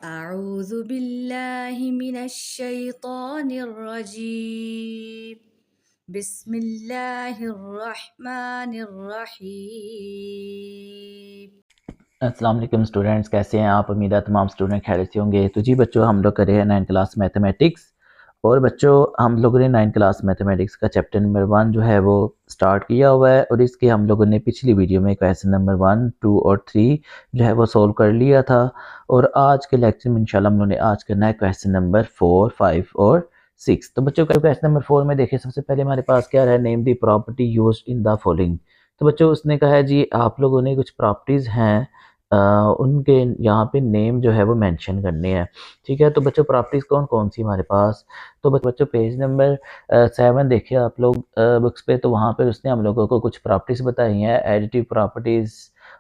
अऊज़ु बिल्लाहि मिनश शैतानिर रजीम बिस्मिल्लाहिर रहमानिर रहीम। अस्सलाम वालेकुम स्टूडेंट्स, कैसे हैं आप? उम्मीद है तमाम स्टूडेंट खैरियत से होंगे। तो जी बच्चों, हम लोग कर रहे हैं 9th क्लास मैथमेटिक्स। और बच्चों, हम लोगों ने 9th क्लास मैथमेटिक्स का चैप्टर नंबर 1 जो है वो स्टार्ट किया हुआ है। और इसके हम लोगों ने पिछली वीडियो में क्वेश्चन नंबर 1, 2 और 3 जो है वो सोल्व कर लिया था। और आज के लेक्चर में इंशाल्लाह हम लोगों ने आज करना है क्वेश्चन नंबर 4, 5 और 6। तो बच्चों, क्वेश्चन नंबर 4 में देखिए, सबसे पहले हमारे पास क्या है, name the property used in the following. तो बच्चों, उसने कहा है जी आप लोगों ने कुछ प्रॉपर्टीज़ हैं, उनके यहाँ पे नेम जो है वो मेंशन करने हैं। ठीक है, तो बच्चों प्रॉपर्टीज़ कौन कौन सी हमारे पास। तो बच्चों पेज नंबर 7 देखिए आप लोग बुक्स पे। तो वहाँ पे उसने हम लोगों को कुछ प्रॉपर्टीज़ बताई हैं, additive properties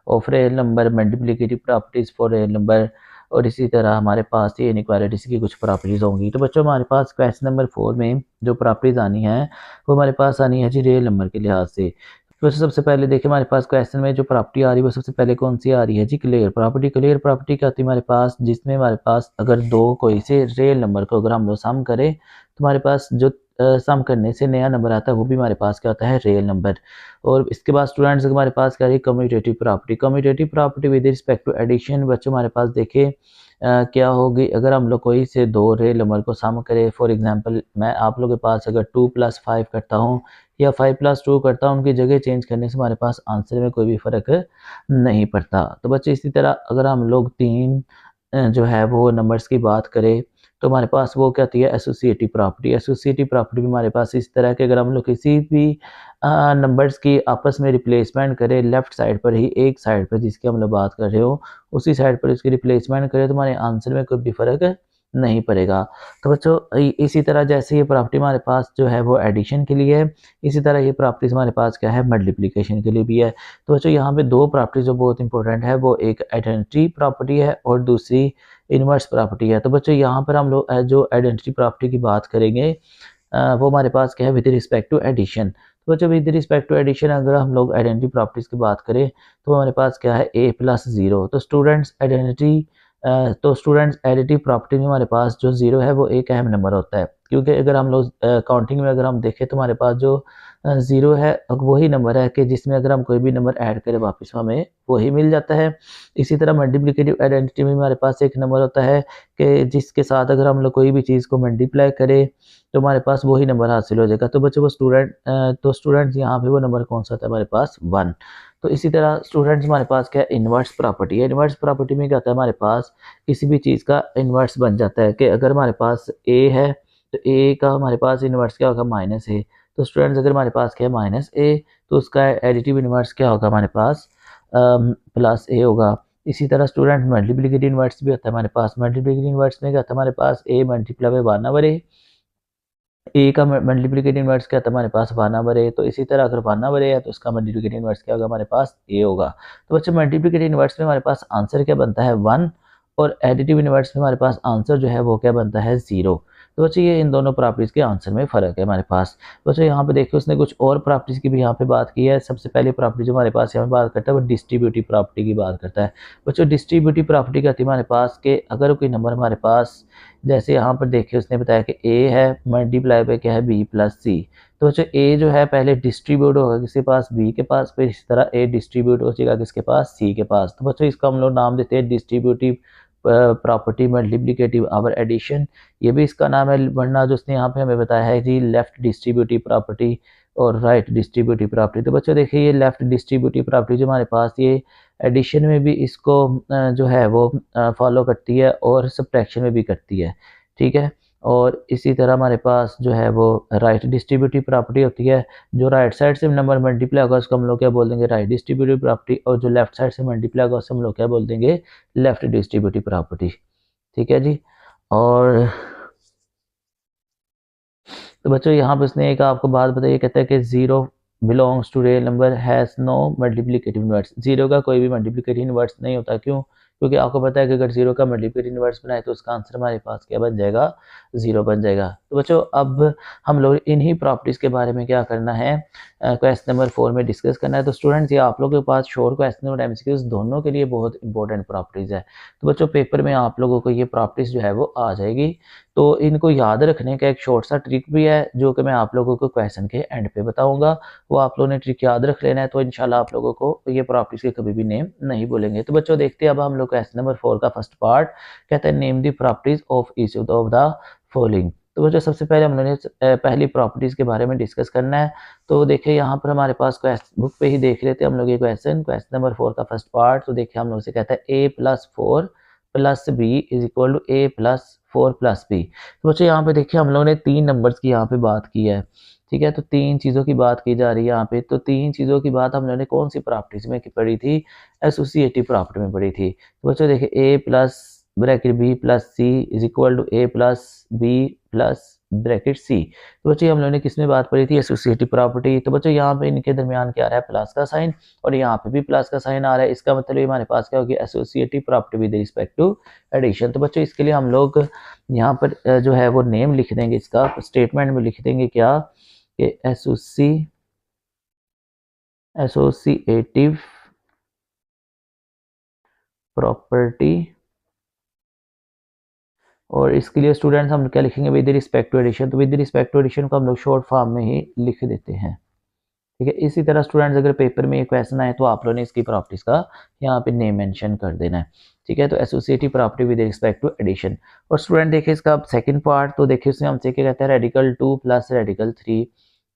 of real number, multiplicative properties for real number. और इसी तरह हमारे पास ये इनइक्वालिटीज़ की कुछ प्रॉपर्टीज़ होंगी। तो बच्चों हमारे पास क्वेश्चन नंबर 4 में जो प्रॉपर्टीज़ आनी है वो हमारे पास आनी है जी रियल नंबर के लिहाज से। तो सबसे पहले देखिए हमारे पास क्वेश्चन में जो प्रॉपर्टी आ रही है वो सबसे पहले कौन सी आ रही है जी, क्लियर प्रॉपर्टी। क्लियर प्रॉपर्टी क्या होती है हमारे पास, जिसमें हमारे पास अगर दो कोई से रियल नंबर को अगर हम लोग सम करें तो हमारे पास जो सम करने से नया नंबर आता है वो भी हमारे पास क्या होता है, रियल नंबर। और इसके बाद स्टूडेंट्स हमारे पास क्या है, commutative property. Commutative property with respect to addition. बच्चों हमारे पास देखिए क्या होगी, अगर हम लोग कोई से दो रियल नंबर को सम करें। फॉर एग्जांपल मैं आप लोगों के पास अगर 2 + 5 करता हूँ या 5 + 2 करता हूँ, उनकी जगह चेंज करने से हमारे पास आंसर में कोई भी फ़र्क नहीं पड़ता। तो बच्चे इसी तरह अगर हम लोग 3 जो है वो नंबर्स की बात करें तो हमारे पास वो क्या होती है, एसोसिएटिव प्रॉपर्टी। एसोसिएटिव प्रॉपर्टी भी हमारे पास इस तरह के, अगर हम लोग किसी भी नंबर्स की आपस में रिप्लेसमेंट करें, लेफ्ट साइड पर ही एक साइड पर जिसकी हम लोग बात कर रहे हो उसी साइड पर उसकी रिप्लेसमेंट करें तो हमारे आंसर में कोई भी फ़र्क नहीं पड़ेगा। तो बच्चों इसी तरह जैसे ये प्रॉपर्टी हमारे पास जो है वो एडिशन के लिए है, इसी तरह ये प्रॉपर्टीज हमारे पास क्या है, मल्टीप्लिकेशन के लिए भी है। तो बच्चों यहाँ पे दो प्रॉपर्टीज जो बहुत इंपॉर्टेंट है, वो एक आइडेंटिटी प्रॉपर्टी है और दूसरी इनवर्स प्रॉपर्टी है। तो बच्चों यहाँ पर हम लोग जो आइडेंटिटी प्रॉपर्टी की बात करेंगे वो हमारे पास क्या है, विद रिस्पेक्ट टू एडिशन। तो बच्चों विद रिस्पेक्ट टू एडिशन अगर हम लोग आइडेंटिटी प्रॉपर्टीज की बात करें तो हमारे पास क्या है, a+0। तो स्टूडेंट्स एडिटिव प्रॉपर्टी में हमारे पास जो 0 है वो एक अहम नंबर होता है, क्योंकि अगर हम लोग काउंटिंग में अगर हम देखें तो हमारे पास जो 0 है वही नंबर है कि जिसमें अगर हम कोई भी नंबर ऐड करें वापस हमें वही मिल जाता है। इसी तरह मल्टीप्लिकेटिव आइडेंटिटी में हमारे पास एक नंबर होता है कि जिसके साथ अगर हम लोग कोई भी चीज़ को मल्टीप्लाई करें तो हमारे पास वही नंबर हासिल हो जाएगा। तो बच्चों वो स्टूडेंट्स यहाँ पे वो नंबर कौन सा था हमारे पास, 1। तो इसी तरह स्टूडेंट्स हमारे पास क्या है, इन्वर्स प्रॉपर्टी है। इन्वर्स प्रॉपर्टी में क्या होता है, हमारे पास किसी भी चीज़ का इन्वर्स बन जाता है कि अगर हमारे पास ए है तो ए का हमारे पास इन्वर्स क्या होगा, -a। तो स्टूडेंट्स अगर हमारे पास क्या है, -a, तो उसका एडिटिव इन्वर्स क्या होगा हमारे पास, +a होगा। इसी तरह स्टूडेंट मल्टीप्लिकेटिव इन्वर्स भी होता है हमारे पास। मल्टीप्लिकेटिव इन्वर्स में क्या होता है हमारे पास, a मल्टीप्लाई बाय 1/a। ए का मल्टीप्लिकेटिव इन्वर्स क्या था हमारे पास, 1/a। तो इसी तरह अगर 1/a है तो उसका मल्टीप्लिकेटिव इन्वर्स क्या होगा हमारे पास, ए होगा। तो बच्चों मल्टीप्लिकेटिव इन्वर्स में हमारे पास आंसर क्या बनता है, 1। और एडिटिव इन्वर्स में हमारे पास आंसर जो है वो क्या बनता है, 0। तो बच्चों ये इन दोनों प्रॉपर्टीज के आंसर में फ़र्क है हमारे पास। बच्चों यहाँ पे देखिए उसने कुछ और प्रॉपर्टीज की भी यहाँ पे बात की है। सबसे पहली प्रॉपर्टी जो हमारे पास यहाँ पे बात करता है वो डिस्ट्रीब्यूटिव प्रॉपर्टी की बात करता है। बच्चों डिस्ट्रीब्यूटिव प्रॉपर्टी क्या होती है हमारे पास कि अगर कोई नंबर हमारे पास, जैसे यहाँ पर देखिए उसने बताया कि a है मल्टीप्लाई पे क्या है, b+c। तो बच्चों a जो है पहले डिस्ट्रीब्यूट होगा किसके पास, b के पास, फिर इसी तरह a डिस्ट्रीब्यूट हो जाएगा किसके पास, c के पास। तो बच्चों इसका हम लोग नाम देते हैं distributive property multiplicative over addition, ये भी इसका नाम है। वरना जो उसने यहाँ पे हमें बताया है जी लेफ्ट डिस्ट्रीब्यूटिव प्रॉपर्टी और राइट डिस्ट्रीब्यूटिव प्रॉपर्टी। तो बच्चों देखिए ये लेफ्ट डिस्ट्रीब्यूटिव प्रॉपर्टी जो हमारे पास, ये एडिशन में भी इसको जो है वो फॉलो करती है और सब्ट्रैक्शन में भी करती है। ठीक है, और इसी तरह हमारे पास जो है वो राइट डिस्ट्रीब्यूटिव प्रॉपर्टी होती है। जो राइट साइड से नंबर मल्टीप्लाई होगा उसको हम लोग क्या बोल देंगे, राइट डिस्ट्रीब्यूटिव प्रॉपर्टी। और जो लेफ्ट साइड से मल्टीप्लाई होगा उसको हम लोग क्या बोल देंगे, लेफ्ट डिस्ट्रीब्यूटिव प्रॉपर्टी। ठीक है जी। और तो बच्चों यहाँ पर उसने एक आपको बात बताई, कहता है कि 0 belongs to real number has no multiplicative inverse. 0 का कोई भी मल्टीप्लिकेटिव इन्वर्स नहीं होता। क्यों? क्योंकि आपको पता है कि अगर 0 का मल्टीप्लिकेटिव इनवर्स बनाए तो उसका आंसर हमारे पास क्या बन जाएगा, 0 बन जाएगा। तो बच्चों अब हम लोग इन्हीं प्रॉपर्टीज़ के बारे में क्या करना है, क्वेश्चन नंबर 4 में डिस्कस करना है। तो स्टूडेंट्स ये आप लोगों के पास शोर क्वेश्चन और एमसीक्यूज दोनों के लिए बहुत इंपॉर्टेंट प्रॉपर्टीज़ है। तो बच्चों पेपर में आप लोगों को ये प्रॉपर्टीज़ जो है वो आ जाएगी, तो इनको याद रखने का एक शॉर्ट सा ट्रिक भी है जो कि मैं आप लोगों को क्वेश्चन के एंड पे बताऊंगा। वो आप लोगों ने ट्रिक याद रख लेना है, तो इंशाल्लाह आप लोगों को ये प्रॉपर्टीज के कभी भी नेम नहीं भूलेंगे। तो बच्चों देखते हैं अब हम लोग क्वेश्चन नंबर 4 का फर्स्ट पार्ट, कहते हैं name the properties of each of the following. तो बच्चों सबसे पहले हम लोगों ने पहली प्रॉपर्टीज के बारे में डिस्कस करना है। तो देखिए यहाँ पर हमारे पास क्वेश्चन बुक पे ही देख लेते हैं हम लोग ये क्वेश्चन नंबर 4 का फर्स्ट पार्ट। तो देखिए हम लोग से कहता है a+4 + b = a+4 + b। तो बच्चों यहाँ पे देखिए हम लोगों ने 3 नंबर्स की यहाँ पे बात की है, ठीक है। तो 3 चीज़ों की बात की जा रही है यहाँ पे। तो 3 चीज़ों की बात हम लोगों ने कौन सी प्रॉपर्टीज में पढ़ी थी, एसोसिएटिव प्रॉपर्टी में पढ़ी थी। तो बच्चों देखिए a+b+c = a+b+c। तो बच्चों हम लोगों ने किस में बात पढ़ी थी, एसोसिएटिव प्रॉपर्टी। तो बच्चों यहाँ पे इनके दरमियान क्या आ रहा है, प्लस का साइन, और यहाँ पे भी प्लस का साइन आ रहा है। इसका मतलब हमारे पास क्या होगी, associative property with respect to addition. तो बच्चों इसके लिए हम लोग यहाँ पर जो है वो नेम लिख देंगे, इसका स्टेटमेंट में लिख देंगे क्या कि एसोसिएटिव प्रॉपर्टी, और इसके लिए स्टूडेंट्स हम क्या लिखेंगे, विद रिस्पेक्ट टू एडिशन। तो विद रिस्पेक्ट टू एडिशन को हम लोग शॉर्ट फॉर्म में ही लिख देते हैं, ठीक है। इसी तरह स्टूडेंट्स अगर पेपर में ये क्वेश्चन आए तो आप लोगों ने इसकी प्रॉपर्टीज का यहाँ पे नेम मेंशन कर देना है, ठीक है। तो associative property with respect to addition. और स्टूडेंट देखिए इसका सेकंड पार्ट, तो देखिए उसमें हमसे क्या कहते हैं, रेडिकल 2 + रेडिकल 3।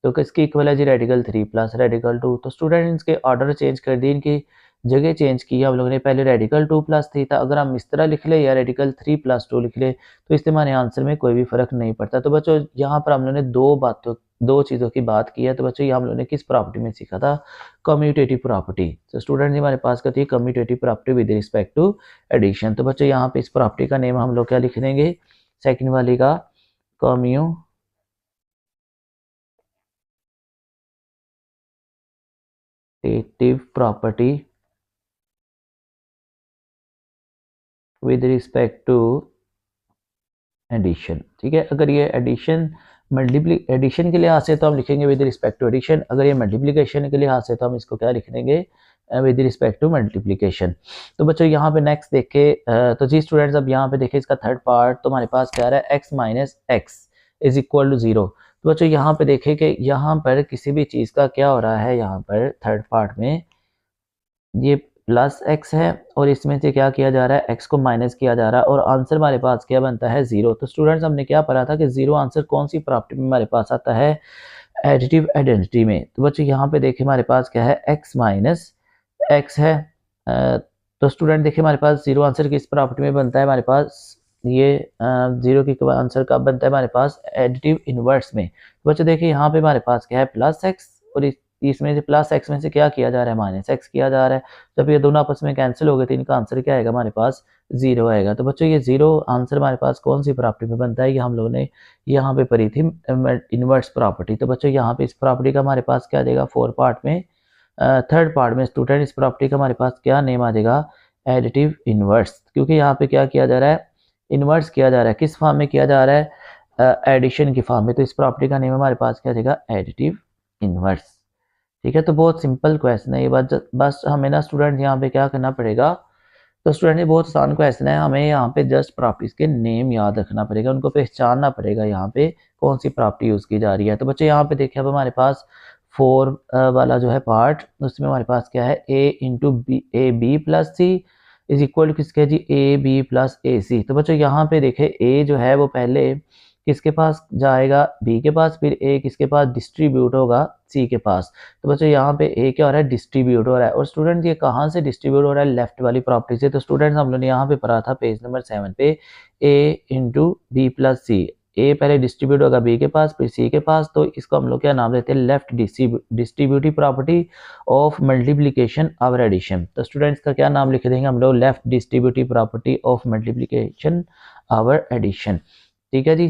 तो किसकी इक्वल है जी, रेडिकल 3 + रेडिकल 2। तो स्टूडेंट इसके ऑर्डर चेंज कर दिए, इनकी जगह चेंज की हम लोगों ने। पहले रेडिकल 2 + 3 था, अगर हम इस तरह लिख ले या रेडिकल 3 + 2 लिख ले तो इससे हमारे आंसर में कोई भी फर्क नहीं पड़ता। तो बच्चों यहाँ पर हम लोगों ने दो चीज़ों की बात की है। तो बच्चों ये हम लोगों ने किस प्रॉपर्टी में सीखा था, कम्यूटेटिव प्रॉपर्टी। तो स्टूडेंट हमारे पास क्या थी, commutative property with respect to addition. तो बच्चों यहाँ पे इस प्रॉपर्टी का नेम हम लोग क्या लिख देंगे, सेकंड वाली का commutative property with respect to addition, ठीक है। अगर ये एडिशन के लिहाज से तो हम लिखेंगे विद रिस्पेक्ट टू एडिशन, अगर ये मल्टीप्लिकेशन के लिहाज से तो हम इसको क्या लिख देंगे, विद रिस्पेक्ट टू मल्टीप्लिकेशन। तो बच्चों यहाँ पे नेक्स्ट देखे, तो जी स्टूडेंट्स अब यहाँ पे देखे इसका थर्ड पार्ट। तो हमारे पास क्या आ रहा है, x - x = 0। तो बच्चों यहाँ पे देखे कि यहाँ पर किसी भी चीज़ का क्या हो रहा है, यहाँ पर थर्ड पार्ट में ये +x है और इसमें से क्या किया जा रहा है, x को माइनस किया जा रहा है, और आंसर हमारे पास क्या बनता है, 0। तो स्टूडेंट्स हमने क्या पढ़ा था कि 0 आंसर कौन सी प्रॉपर्टी में हमारे पास आता है, एडिटिव आइडेंटिटी में। तो बच्चों यहाँ पे देखिए हमारे पास क्या है, x - x है। तो स्टूडेंट देखिए हमारे पास 0 आंसर किस प्रॉपर्टी में बनता है, हमारे पास ये 0 की आंसर कब बनता है, हमारे पास एडिटिव इनवर्स में। तो बच्चों देखिए यहाँ पे हमारे पास क्या है, +x, और इसमें से +x में से क्या किया जा रहा है, -x किया जा रहा है। जब ये दोनों आपस में कैंसिल हो गए तो इनका आंसर क्या आएगा, हमारे पास 0 आएगा। तो बच्चों ये 0 आंसर हमारे पास कौन सी प्रॉपर्टी में बनता है, ये हम लोगों ने यहाँ पे पढ़ी थी, इनवर्स प्रॉपर्टी। तो बच्चों यहाँ पे इस प्रॉपर्टी का हमारे पास क्या देगा, 4 पार्ट में थर्ड पार्ट में स्टूडेंट इस प्रॉपर्टी का हमारे पास क्या नेम आ जाएगा, एडिटिव इनवर्स। क्योंकि यहाँ पे क्या किया जा रहा है, इनवर्स किया जा रहा है, किस फॉर्म में किया जा रहा है, एडिशन की फॉर्म में। तो इस प्रॉपर्टी का नेम हमारे पास क्या देगा, एडिटिव इनवर्स, ठीक है। तो बहुत सिंपल क्वेश्चन है ये, बस हमें ना स्टूडेंट यहाँ पे क्या करना पड़ेगा, तो स्टूडेंट ये बहुत आसान क्वेश्चन है, हमें यहाँ पे जस्ट प्रॉपर्टीज के नेम याद रखना पड़ेगा, उनको पहचानना पड़ेगा यहाँ पे कौन सी प्रॉपर्टी यूज़ की जा रही है। तो बच्चे यहाँ पे देखिए अब हमारे पास 4 वाला जो है पार्ट, उसमें हमारे पास क्या है, AB + C = किसके जी, AB + AC। तो बच्चों यहाँ पे देखे A जो है वो पहले किसके पास जाएगा, B के पास, फिर A किसके पास डिस्ट्रीब्यूट होगा, C के पास। तो बच्चों यहाँ पे A क्या हो रहा है, डिस्ट्रीब्यूट हो रहा है। और स्टूडेंट ये कहाँ से डिस्ट्रीब्यूट हो रहा है, लेफ्ट वाली प्रॉपर्टी से। तो स्टूडेंट्स हम लोगों ने यहाँ पे पढ़ा था पेज नंबर 7 पे, A × B + C। A पहले डिस्ट्रीब्यूट होगा B के पास, फिर C के पास। तो इसको हम लोग क्या नाम देते हैं, left distributive property of multiplication over addition. तो स्टूडेंट्स का क्या नाम लिख देंगे हम लोग, left distributive property of multiplication over addition. ठीक है जी।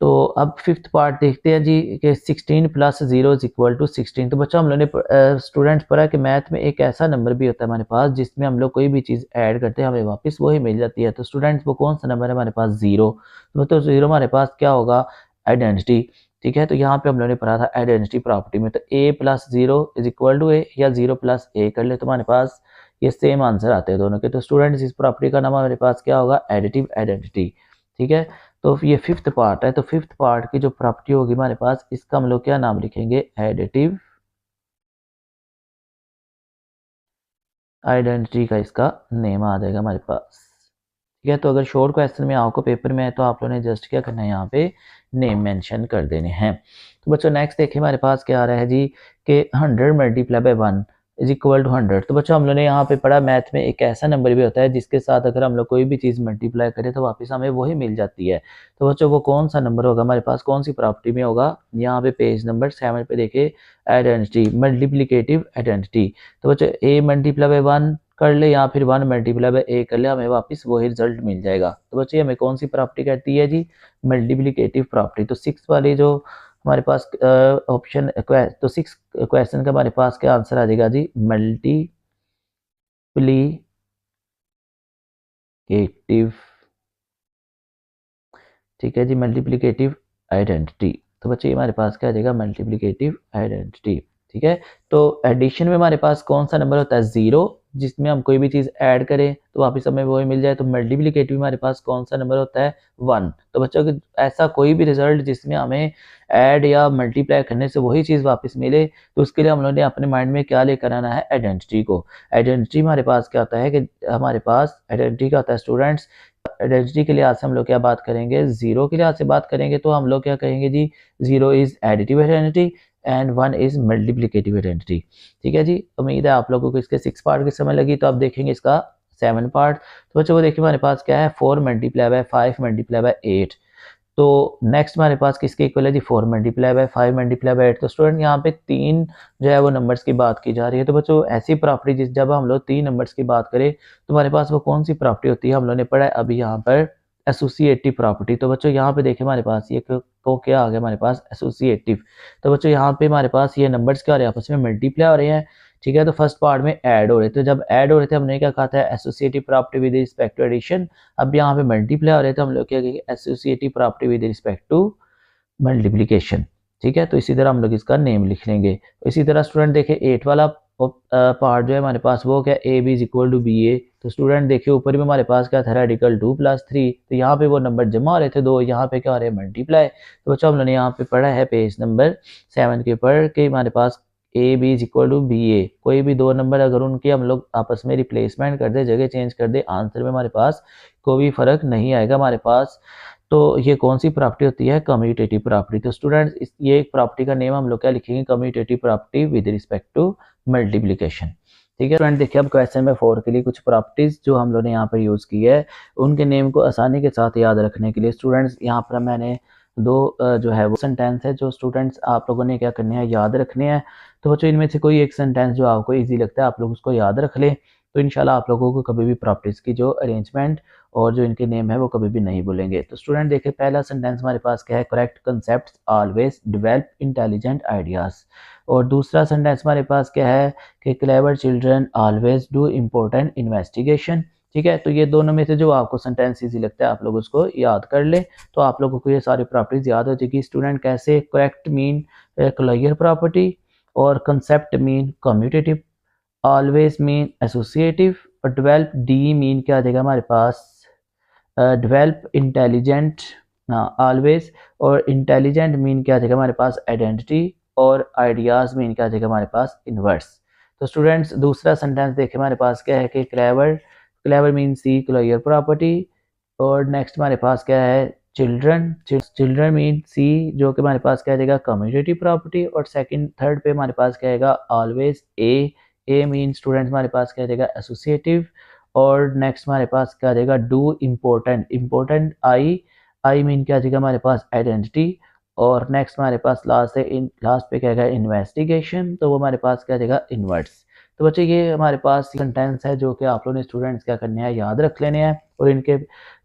तो अब फिफ्थ पार्ट देखते हैं जी कि 16 प्लस 0 इज इक्वल टू 16। तो बच्चों हम लोगों ने स्टूडेंट्स पढ़ा कि मैथ में एक ऐसा नंबर भी होता है हमारे पास जिसमें हम लोग कोई भी चीज़ ऐड करते हैं हमें वापस वही मिल जाती है। तो स्टूडेंट्स वो कौन सा नंबर है हमारे पास? जीरो। तो मतलब जीरो हमारे पास क्या होगा? आइडेंटिटी। ठीक है, तो यहाँ पे हम लोगों ने पढ़ा था आइडेंटिटी प्रॉपर्टी में, तो A plus zero is equal to A या जीरो प्लस ए कर ले तो हमारे पास ये सेम आंसर आते हैं दोनों के। तो स्टूडेंट्स इस प्रॉपर्टी का नाम हमारे पास क्या होगा? Additive identity. ठीक है, तो ये फिफ्थ पार्ट है। तो फिफ्थ पार्ट की जो प्रॉपर्टी होगी हमारे पास, इसका हम लोग क्या नाम लिखेंगे? एडिटिव आइडेंटिटी का इसका नेम आ जाएगा हमारे पास। ठीक है, तो अगर शॉर्ट क्वेश्चन में आपको पेपर में है तो आप लोगों ने जस्ट क्या करना है, यहाँ पे नेम मेंशन कर देने हैं। तो बच्चों नेक्स्ट देखिए हमारे पास क्या आ रहा है जी कि 100 multiply by 1 is equal to 100। तो बच्चों हम लोगों ने यहाँ पे पढ़ा मैथ में एक ऐसा नंबर भी होता है जिसके साथ अगर हम लोग कोई भी चीज़ मल्टीप्लाई करें तो वापस हमें वही मिल जाती है। तो बच्चों वो कौन सा नंबर होगा हमारे पास, कौन सी प्रॉपर्टी में होगा? यहाँ पे पेज नंबर 7 पे देखिए, आइडेंटिटी, मल्टीप्लीकेटिव आइडेंटिटी। तो बच्चों ए मल्टीप्लाई बाय 1 कर ले या फिर 1 मल्टीप्लाई बाय ए कर ले, हमें वापस वही रिजल्ट मिल जाएगा। तो बच्चे हमें कौन सी प्रॉपर्टी कहती है जी? Multiplicative property. तो सिक्स वाली जो हमारे पास ऑप्शन, तो सिक्स क्वेश्चन का हमारे पास क्या आंसर आ जाएगा जी? मल्टीप्लिकेटिव। ठीक है जी, मल्टीप्लिकेटिव आइडेंटिटी। तो बच्चे हमारे पास क्या आ जाएगा? Multiplicative identity. ठीक है, तो एडिशन में हमारे पास कौन सा नंबर होता है? जीरो, जिसमें हम कोई भी चीज़ ऐड करें तो वापस हमें वही मिल जाए। तो मल्टीप्लिकेटिव हमारे पास कौन सा नंबर होता है? वन। तो बच्चों के ऐसा कोई भी रिजल्ट जिसमें हमें ऐड या मल्टीप्लाई करने से वही चीज़ वापस मिले, तो उसके लिए हम लोगों ने अपने माइंड में क्या लेकर आना है? आइडेंटिटी को। आइडेंटिटी हमारे पास क्या होता है कि हमारे पास आइडेंटिटी क्या होता है स्टूडेंट्स? आइडेंटिटी के लिहाज से हम लोग क्या बात करेंगे? जीरो के लिहाज से बात करेंगे तो हम लोग क्या कहेंगे जी? Zero is additive identity and one is multiplicative identity. ठीक है जी, उम्मीद है आप लोगों को इसके 6 पार्ट की समझ लगी। तो आप देखेंगे इसका 7 पार्ट। तो बच्चों को देखिए हमारे पास क्या है? 4 मल्टीप्लाई बाय 5 मल्टीप्लाई बाय 8। तो नेक्स्ट हमारे पास किसके इक्वल है जी? 4 मल्टीप्लाई बाय 5 मल्टीप्लाई बाय 8। तो स्टूडेंट यहाँ पे तीन जो है वो नंबर्स की बात की जा रही है। तो बच्चों ऐसी प्रॉपर्टी जिस जब हम लोग तीन नंबर्स की बात करें तो हमारे पास वो कौन सी प्रॉपर्टी होती है? हम लोगों ने पढ़ा है अभी यहाँ पर एसोसिएटिव प्रॉपर्टी। तो बच्चों यहाँ पे देखिए हमारे पास ये को क्या आ गया हमारे पास? एसोसिएटिव। तो बच्चों यहाँ पे हमारे पास ये नंबर्स क्या हो रहे हैं? आपस में मल्टीप्लाई हो रहे हैं। ठीक है, तो फर्स्ट पार्ट में ऐड हो रहे थे, जब ऐड हो रहे थे हमने क्या कहा था? Associative property with respect to addition. अब यहाँ पे मल्टीप्लाई हो रहे थे, हम लोग क्या कहेंगे? Associative property with respect to multiplication. ठीक है, तो इसी तरह हम लोग इसका नेम लिख लेंगे। इसी तरह स्टूडेंट देखिए 8 वाला पार्ट जो है हमारे पास वो क्या? A B is equal to B A. तो स्टूडेंट देखिए ऊपर में हमारे पास क्या था? Radical 2 plus 3। तो यहाँ पे वो नंबर जमा हो रहे थे दो, यहाँ पे क्या हो रहे हैं? मल्टीप्लाई। तो बच्चों हम लोगों ने यहाँ पे पढ़ा है पेज नंबर 7 के ऊपर कि हमारे पास A B is equal to B A. कोई भी दो नंबर अगर उनकी हम लोग आपस में रिप्लेसमेंट कर दे, जगह चेंज कर दे, आंसर में हमारे पास कोई फर्क नहीं आएगा हमारे पास। तो ये कौन सी प्रॉपर्टी होती है? Commutative property. तो स्टूडेंट्स ये एक प्रॉपर्टी का नेम हम लोग क्या लिखेंगे? Commutative property with respect to multiplication. ठीक है फ्रेंड, देखिए अब क्वेश्चन में 4 के लिए कुछ प्रॉपर्टीज जो हम लोगों ने यहाँ पर यूज़ की है उनके नेम को आसानी के साथ याद रखने के लिए स्टूडेंट्स यहाँ पर मैंने दो जो है वो सेंटेंस है जो स्टूडेंट्स आप लोगों ने क्या करने हैं? याद रखने हैं। तो बच्चों इनमें से कोई एक सेंटेंस जो आपको ईजी लगता है आप लोग उसको याद रख लें, तो इंशाल्लाह आप लोगों को कभी भी प्रॉपर्टीज़ की जो अरेंजमेंट और जो इनके नेम है वो कभी भी नहीं भूलेंगे। तो स्टूडेंट देखिए पहला सेंटेंस हमारे पास क्या है? Correct concept always develop intelligent ideas. और दूसरा सेंटेंस हमारे पास क्या है कि clever children always do important investigation. ठीक है, तो ये दोनों में से जो आपको सेंटेंस इजी लगता है आप लोग उसको याद कर ले, तो आप लोगों को ये सारी प्रॉपर्टीज याद हो जाएगी। स्टूडेंट कैसे? करेक्ट मीन क्लियर प्रॉपर्टी, और concept mean commutative, always mean associative, और डेवलप डी मीन क्या आ जाएगा हमारे पास? डेवलप इंटेलिजेंट, हाँ ऑलवेज, और इंटेलिजेंट मीन क्या आ जाएगा हमारे पास? आइडेंटिटी, और आइडियाज़ मीन क्या आ जाएगा हमारे पास? इनवर्स। तो स्टूडेंट्स दूसरा सेंटेंस देखिए हमारे पास क्या है कि क्लेवर, क्लेवर मीन सी क्लियर प्रॉपर्टी, और नेक्स्ट हमारे पास क्या है? चिल्ड्रन, चिल्ड्रन मीन सी जो कि हमारे पास क्या आ जाएगा? कम्यूटेटिव प्रॉपर्टी, और सेकंड थर्ड पे हमारे पास क्या आएगा? ऑलवेज ए मीन स्टूडेंट हमारे पास क्या आ जाएगा? एसोसिएटिव, और नेक्स्ट हमारे पास क्या आ जाएगा? Do important, important I mean क्या आ जाएगा हमारे पास? आइडेंटिटी, और नेक्स्ट हमारे पास लास्ट है इन लास्ट पे क्या आएगा? इन्वेस्टिगेशन, तो वो हमारे पास क्या आ जाएगा? इनवर्ट्स। तो बच्चे ये हमारे पास सेंटेंस है जो कि आप लोगों ने स्टूडेंट्स क्या करने हैं? याद रख लेने हैं। और इनके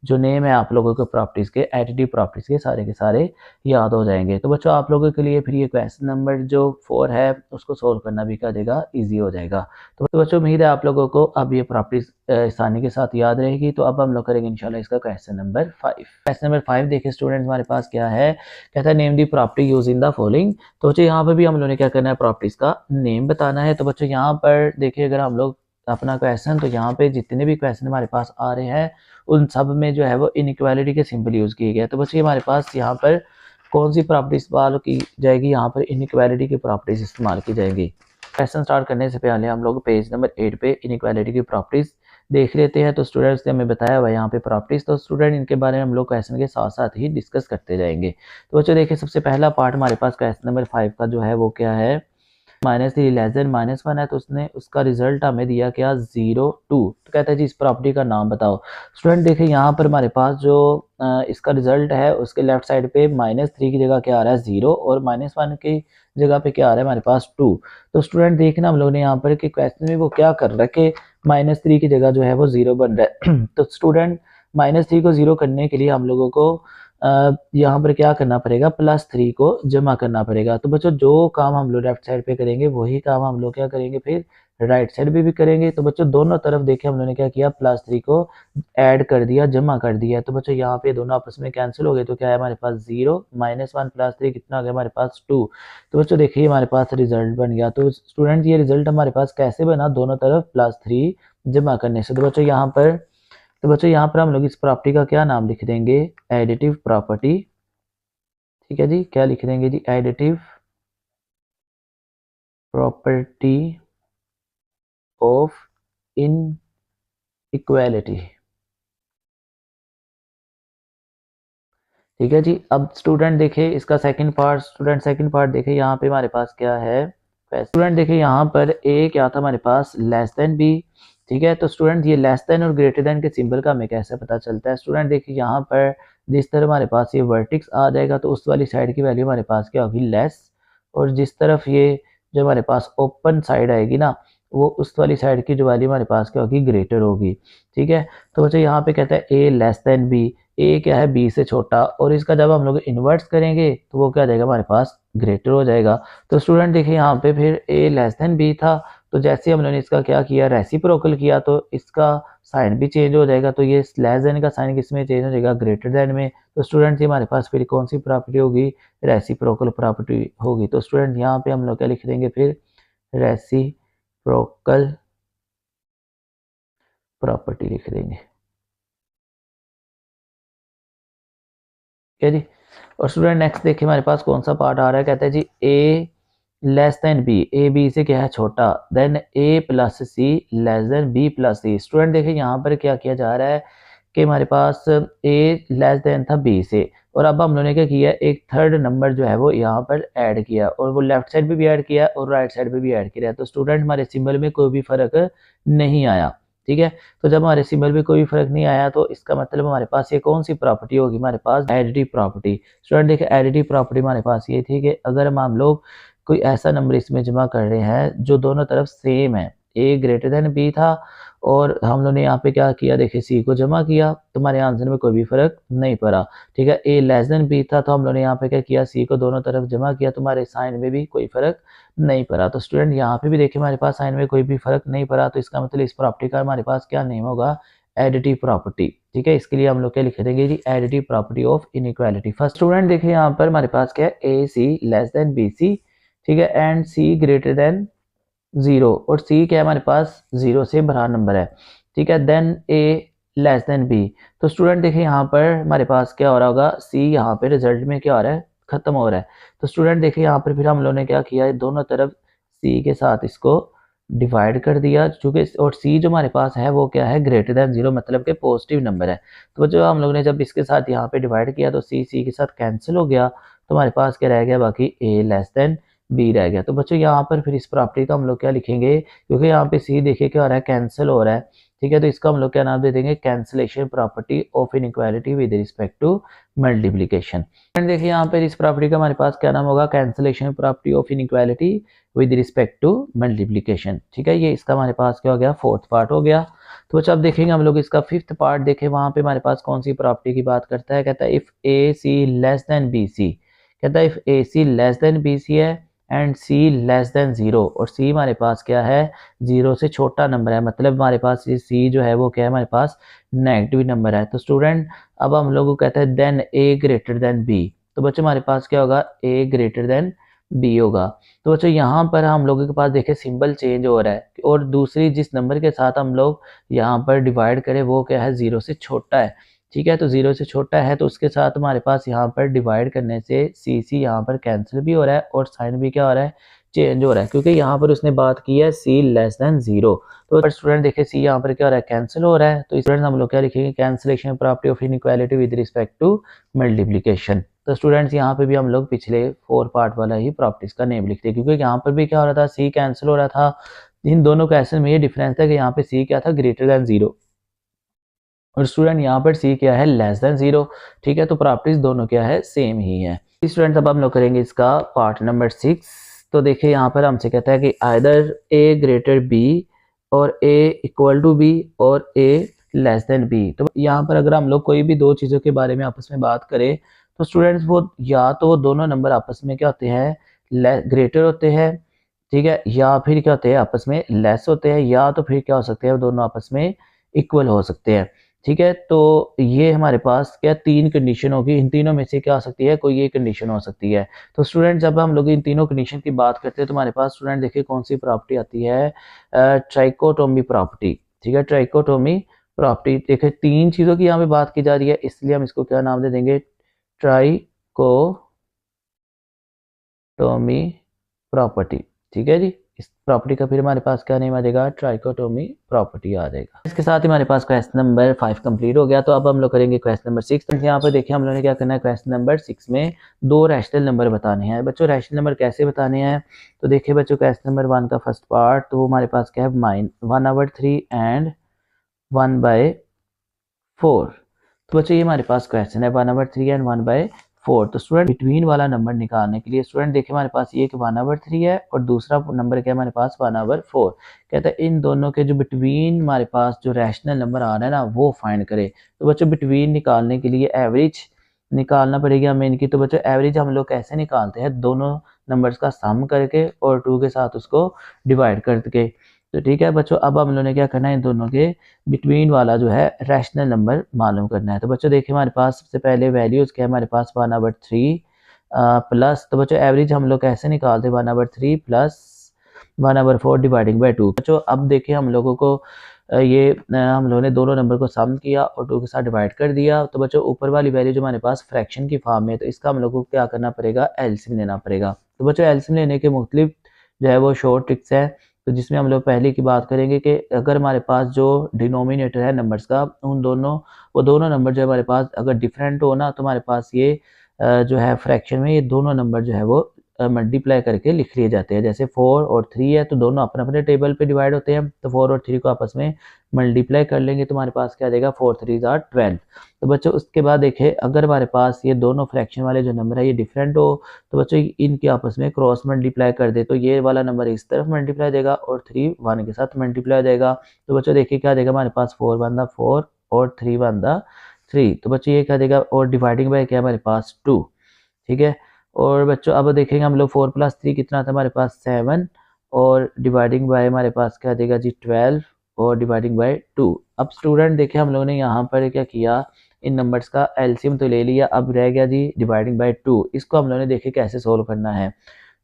जो नेम है आप लोगों को प्रॉपर्टीज़ के, एडिटिव प्रॉपर्टीज़ के सारे याद हो जाएंगे। तो बच्चों आप लोगों के लिए फिर ये क्वेश्चन नंबर जो 4 है उसको सोल्व करना भी क्या देगा, ईजी हो जाएगा। तो बच्चों उम्मीद है आप लोगों को अब ये प्रॉपर्टीज़ आसानी के साथ याद रहेगी। तो अब हम लोग करेंगे इंशाल्लाह इसका क्वेश्चन नंबर 5। क्वेश्चन नंबर 5 देखिए स्टूडेंट्स, हमारे पास क्या है, कहता है name the property use in the following. तो बच्चों यहाँ पर भी हम लोगों ने क्या करना है, प्रॉपर्टीज़ का नेम बताना है। तो बच्चों यहाँ पर देखिए अगर हम लोग अपना क्वेश्चन, तो यहाँ पे जितने भी क्वेश्चन हमारे पास आ रहे हैं उन सब में जो है वो इनइक्वालिटी के सिंबल यूज़ किए गए। तो बच्चों हमारे पास यहाँ पर कौन सी प्रॉपर्टी इस्तेमाल की जाएगी, यहाँ पर इनइक्वालिटी की प्रॉपर्टीज इस्तेमाल की जाएंगी। क्वेश्चन स्टार्ट करने से पहले हम लोग पेज नंबर 8 पे इनइक्वालिटी की प्रॉपर्टीज देख लेते हैं। तो स्टूडेंट्स ने हमें बताया हुआ यहाँ पे प्रॉपर्टीज, तो स्टूडेंट इनके बारे में हम लोग क्वेश्चन के साथ साथ ही डिस्कस करते जाएंगे। तो बच्चों देखिए सबसे पहला पार्ट हमारे पास क्वेश्चन नंबर 5 का जो है वो क्या है, -3 लेस देन -1 है, तो उसने उसका रिजल्ट हमें दिया क्या, 0 2। तो कहता है जी इस प्रॉपर्टी का नाम बताओ। स्टूडेंट देखिए यहाँ पर हमारे पास जो इसका रिजल्ट है उसके लेफ्ट साइड पे -3 की जगह क्या आ रहा है 0, और -1 की जगह पे क्या आ रहा है हमारे पास 2। तो स्टूडेंट देखना हम लोग ने यहाँ पर कि क्वेश्चन में वो क्या कर रहा है कि -3 की जगह जो है वो 0 बन रहा है। तो स्टूडेंट -3 को 0 करने के लिए हम लोगों को यहाँ पर क्या करना पड़ेगा, +3 को जमा करना पड़ेगा। तो बच्चों जो काम हम लोग लेफ्ट साइड पे करेंगे वही काम हम लोग क्या करेंगे फिर राइट साइड पे भी करेंगे। तो बच्चों दोनों तरफ देखिए हम लोगों ने क्या किया, +3 को ऐड कर दिया, जमा कर दिया। तो बच्चों यहाँ पे दोनों आपस में कैंसिल हो गए, तो क्या है हमारे पास 0 -1 +3 कितना आ गया हमारे पास 2। तो बच्चों देखिए हमारे पास रिजल्ट बन गया। तो स्टूडेंट ये रिजल्ट हमारे पास कैसे बना, दोनों तरफ +3 जमा करने से। तो बच्चों यहाँ पर हम लोग इस प्रॉपर्टी का क्या नाम लिख देंगे, एडिटिव प्रॉपर्टी। ठीक है जी, क्या लिख देंगे जी, एडिटिव प्रॉपर्टी ऑफ इनइक्वालिटी। ठीक है जी। अब स्टूडेंट देखिए इसका सेकंड पार्ट देखिए यहाँ पे हमारे पास क्या है, स्टूडेंट देखिए यहाँ पर ए क्या था हमारे पास, लेस देन बी। ठीक है, तो स्टूडेंट ये लेस देन और ग्रेटर देन के सिंबल का हमें कैसे पता चलता है। स्टूडेंट देखिए यहाँ पर जिस तरह हमारे पास ये वर्टिक्स आ जाएगा तो उस वाली साइड की वैल्यू हमारे पास क्या होगी, लेस, और जिस तरफ ये जो हमारे पास ओपन साइड आएगी ना, वो उस वाली साइड की जो वैल्यू हमारे पास क्या होगी, ग्रेटर होगी। ठीक है, तो बच्चों यहाँ पे कहता है ए लेस देन बी, ए क्या है बी से छोटा, और इसका जब हम लोग इन्वर्ट्स करेंगे तो वो क्या जाएगा हमारे पास, ग्रेटर हो जाएगा। तो स्टूडेंट देखिए यहाँ पे फिर ए लेस देन बी था, तो जैसे हम लोगों ने इसका क्या किया, रेसिप्रोकल किया, तो इसका साइन भी चेंज हो जाएगा। तो ये लेस देन का साइन किस में चेंज हो जाएगा, ग्रेटर देन में। तो स्टूडेंट हमारे पास फिर कौन सी प्रॉपर्टी होगी, रेसिप्रोकल प्रॉपर्टी होगी। तो स्टूडेंट यहाँ पे हम लोग क्या लिख देंगे फिर, रेसिप्रोकल प्रॉपर्टी लिख देंगे। ठीक है जी। और स्टूडेंट नेक्स्ट देखिए हमारे पास कौन सा पार्ट आ रहा है, कहता है जी A less than B, A B से क्या है छोटा, then A plus C less than B plus C. Student देखिए यहाँ पर क्या किया जा रहा है कि हमारे पास ए लेस देन था बी से, और अब हम लोगों ने क्या किया, एक थर्ड नंबर जो है वो यहाँ पर ऐड किया, और वो लेफ्ट साइड पे भी ऐड किया और राइट साइड पे भी ऐड किया। तो स्टूडेंट हमारे सिंबल में कोई भी फर्क नहीं आया। ठीक है, तो जब हमारे सिंबल में कोई फर्क नहीं आया तो इसका मतलब हमारे पास ये कौन सी प्रॉपर्टी होगी, हमारे पास एडिटिव प्रॉपर्टी। स्टूडेंट देखिए एडिटिव प्रॉपर्टी हमारे पास ये थी कि अगर हम लोग कोई ऐसा नंबर इसमें जमा कर रहे हैं जो दोनों तरफ सेम है, ए ग्रेटर देन बी था, और हम लोगों ने यहाँ पे क्या किया, देखिए सी को जमा किया, तो हमारे आंसर में कोई भी फर्क नहीं पड़ा। ठीक है, ए लेस देन बी था, तो हम लोगों ने यहाँ पे क्या किया, सी को दोनों तरफ जमा किया, तो हमारे साइन में भी कोई फर्क नहीं पड़ा। तो स्टूडेंट यहाँ पे भी देखिए हमारे पास साइन में कोई भी फर्क नहीं पड़ा, तो इसका मतलब इस प्रॉपर्टी का हमारे पास क्या नेम होगा, एडिटिव प्रॉपर्टी। ठीक है, इसके लिए हम लोग क्या लिख देंगे जी, additive property of inequality. First student देखिए यहाँ पर हमारे पास क्या है, A C less than B C. ठीक है, एंड सी ग्रेटर देन 0, और सी क्या है हमारे पास 0 से बड़ा नंबर है। ठीक है, देन ए लेस देन बी। तो स्टूडेंट देखिए यहाँ पर हमारे पास क्या हो रहा होगा, सी यहाँ पे रिजल्ट में क्या हो रहा है, खत्म हो रहा है। तो स्टूडेंट देखिए यहाँ पर फिर हम लोगों ने क्या किया, दोनों तरफ सी के साथ इसको डिवाइड कर दिया, चूंकि और सी जो हमारे पास है वो क्या है, ग्रेटर देन 0, मतलब के पॉजिटिव नंबर है। तो जो हम लोग ने जब इसके साथ यहाँ पे डिवाइड किया तो सी सी के साथ कैंसिल हो गया, तो हमारे पास क्या रह गया, बाकी ए लेस देन बी रह गया। तो बच्चों यहाँ पर फिर इस प्रॉपर्टी का हम लोग क्या लिखेंगे, क्योंकि यहाँ पे सी देखिए क्या हो रहा है, कैंसिल हो रहा है। ठीक है, तो इसको हम लोग क्या नाम दे देंगे, cancellation property of inequality with respect to multiplication. देखिए यहाँ पर इस प्रॉपर्टी का हमारे पास क्या नाम होगा, cancellation property of inequality with respect to multiplication. ठीक है, ये इसका हमारे पास क्या हो गया, फोर्थ पार्ट हो गया। तो बच्चों अब देखेंगे हम लोग इसका फिफ्थ पार्ट देखें, वहां पे हमारे पास कौन सी प्रॉपर्टी की बात करता है, कहता है if A C less than B C, कहता है if A C less than B C है and C less than zero, और सी हमारे पास क्या है, जीरो से छोटा नंबर है, मतलब हमारे पास ये सी जो है वो क्या है, हमारे पास नेगेटिव नंबर है। तो स्टूडेंट अब हम लोग को कहता है देन ए ग्रेटर देन बी, तो बच्चों हमारे पास क्या होगा, ए ग्रेटर देन बी होगा। तो बच्चों यहाँ पर हम लोगों के पास देखे सिंबल चेंज हो रहा है, और दूसरी जिस नंबर के साथ हम लोग यहाँ पर डिवाइड करें वो क्या है, जीरो से छोटा है। ठीक है, तो जीरो से छोटा है तो उसके साथ हमारे पास यहाँ पर डिवाइड करने से सी सी यहाँ पर कैंसिल भी हो रहा है और साइन भी क्या हो रहा है, चेंज हो रहा है, क्योंकि यहाँ पर उसने बात की है सी लेस देन जीरो। तो स्टूडेंट देखिए सी यहाँ पर क्या हो रहा है, कैंसिल हो रहा है। तो स्टूडेंट हम लोग क्या लिखेंगे, cancellation property of inequality with respect to multiplication. तो स्टूडेंट्स यहाँ पे भी हम लोग पिछले 4 पार्ट वाला ही प्रॉपर्टीज का नेम लिखते हैं, क्योंकि यहाँ पर भी क्या हो रहा था, सी कैंसिल हो रहा था। इन दोनों क्वेश्चन में ये डिफरेंस था कि यहाँ पे सी क्या था, ग्रेटर देन जीरो, और स्टूडेंट यहाँ पर सी क्या है, लेस देन जीरो। ठीक है, तो प्रॉपर्टीज दोनों क्या है, सेम ही है। स्टूडेंट अब हम लोग करेंगे इसका पार्ट नंबर 6। तो देखिए यहाँ पर हमसे कहता है कि आइदर ए ग्रेटर बी और ए इक्वल टू बी और ए लेस देन बी। तो यहाँ पर अगर हम लोग कोई भी दो चीज़ों के बारे में आपस में बात करें तो स्टूडेंट्स वो या तो वो दोनों नंबर आपस में क्या होते हैं, ग्रेटर होते हैं, ठीक है, या फिर क्या होते हैं, आपस में लेस होते हैं, या तो फिर क्या हो सकते हैं, वो दोनों आपस में इक्वल हो सकते हैं। ठीक है, तो ये हमारे पास क्या तीन कंडीशन होगी, इन तीनों में से क्या हो सकती है, कोई एक कंडीशन हो सकती है। तो स्टूडेंट जब हम लोग इन तीनों कंडीशन की बात करते हैं तो हमारे पास स्टूडेंट देखिए कौन सी प्रॉपर्टी आती है, ट्राइकोटोमी प्रॉपर्टी। ठीक है, ट्राइकोटोमी प्रॉपर्टी, देखिए तीन चीज़ों की यहाँ पे बात की जा रही है, इसलिए हम इसको क्या नाम दे देंगे, ट्राइकोटोमी प्रॉपर्टी। ठीक है जी, इस प्रॉपर्टी का फिर हमारे पास क्या नेम आ जाएगा, ट्राइकोटोमी प्रॉपर्टी आ जाएगा। इसके साथ ही हमारे पास क्वेश्चन नंबर 5 कंप्लीट हो गया। तो अब हम लोग करेंगे क्वेश्चन नंबर 6। तो यहाँ पर देखिए हम लोगों ने क्या करना है, क्वेश्चन नंबर 6 में दो रैशनल नंबर बताने हैं। बच्चों रैशनल नंबर कैसे बताने हैं, तो देखिए बच्चों क्वेश्चन नंबर 1 का फर्स्ट पार्ट, तो वो हमारे पास क्या है, 1/3 एंड 1/4। तो बच्चों ये हमारे पास क्वेश्चन है 1/3 एंड 1/4। तो स्टूडेंट बिटवीन वाला नंबर निकालने के लिए स्टूडेंट देखिए हमारे पास ये 1/3 है और दूसरा नंबर क्या है हमारे पास 1/4। कहता है इन दोनों के जो बिटवीन हमारे पास जो रैशनल नंबर आ रहा है ना वो फाइंड करे। तो बच्चों बिटवीन निकालने के लिए एवरेज निकालना पड़ेगी हमें इनकी। तो बच्चों एवरेज हम लोग कैसे निकालते हैं, दोनों नंबर्स का सम करके और 2 के साथ उसको डिवाइड करके। तो ठीक है बच्चों, अब हम लोगों ने क्या करना है, इन दोनों के बिटवीन वाला जो है रैशनल नंबर मालूम करना है। तो बच्चों देखिए हमारे पास सबसे पहले वैल्यूज क्या है, हमारे पास 1/3 प्लस, तो बच्चों एवरेज हम लोग कैसे निकालते हैं, 1/3 प्लस 1/4 डिवाइडिंग बाई 2। बच्चों अब देखिए हम लोगों को हम लोगों ने दोनों नंबर को सम किया और 2 के साथ डिवाइड कर दिया। तो बच्चों ऊपर वाली वैल्यू जो हमारे पास फ्रैक्शन की फॉर्म में है, तो इसका हम लोग को क्या करना पड़ेगा, एलसीएम लेना पड़ेगा। तो बच्चों एलसीएम लेने के मुख्तलिफ जो है वो शॉर्ट ट्रिक्स है। तो जिसमें हम लोग पहले की बात करेंगे कि अगर हमारे पास जो डिनोमिनेटर है नंबर्स का, उन दोनों नंबर जो हमारे पास अगर डिफरेंट हो ना, तो हमारे पास ये जो है फ्रैक्शन में ये दोनों नंबर जो है वो मल्टीप्लाई करके लिख लिए जाते हैं। जैसे 4 और 3 है तो दोनों अपने अपने टेबल पे डिवाइड होते हैं, तो 4 और 3 को आपस में मल्टीप्लाई कर लेंगे तो हमारे पास क्या आ जाएगा, 4 3 12। तो बच्चों उसके बाद देखिए अगर हमारे पास ये दोनों फ्रैक्शन वाले जो नंबर है ये डिफरेंट हो, तो बच्चों इनके आपस में क्रॉस मल्टीप्लाई कर दे, तो ये वाला नंबर इस तरफ मल्टीप्लाई हो जाएगा और 3 1 के साथ मल्टीप्लाई हो जाएगा। तो बच्चों देखिए क्या देगा, हमारे पास 4 1 4 और 3 1 3। तो बच्चों ये क्या देगा, और डिवाइडिंग बाय क्या है हमारे पास 2। ठीक है, और बच्चों अब देखेंगे हम लोग 4 + 3 कितना था हमारे पास 7, और डिवाइडिंग बाय हमारे पास क्या देगा जी 12 और डिवाइडिंग बाय 2। अब स्टूडेंट देखिए हम लोगों ने यहाँ पर क्या किया, इन नंबर्स का एलसीएम तो ले लिया, अब रह गया जी डिवाइडिंग बाय 2। इसको हम लोगों ने देखिए कैसे सोल्व करना है।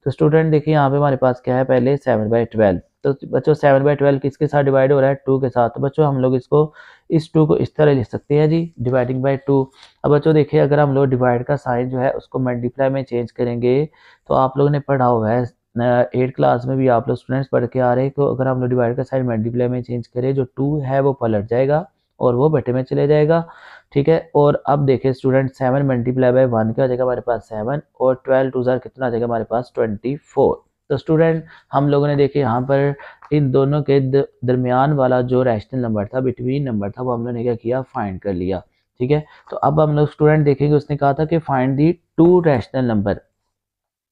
तो स्टूडेंट देखिए यहाँ पे हमारे पास क्या है, पहले 7/12। तो बच्चों 7/12 किसके साथ डिवाइड हो रहा है, 2 के साथ। तो बच्चों हम लोग इसको इस 2 को इस तरह लिख सकते हैं जी, डिवाइडिंग बाय 2। अब बच्चों देखिए अगर हम लोग डिवाइड का साइन जो है उसको मल्टीप्लाई में चेंज करेंगे, तो आप लोगों ने पढ़ा हुआ है 8 क्लास में भी आप लोग स्टूडेंट्स पढ़ के आ रहे हैं, तो अगर हम लोग डिवाइड का साइन मल्टीप्लाई में चेंज करें, जो 2 है वो पलट जाएगा और वो बटे में चले जाएगा। ठीक है, और अब देखिए स्टूडेंट 7 × 1 क्या हो जाएगा हमारे पास 7, और 12 2 कितना आ जाएगा हमारे पास 24। तो स्टूडेंट हम लोगों ने देखे यहाँ पर इन दोनों के दरमियान वाला जो रैशनल नंबर था, बिटवीन नंबर था, वो हम लोगों ने क्या किया, फाइंड कर लिया। ठीक है, तो अब हम लोग स्टूडेंट देखेंगे, उसने कहा था कि find the to rational number.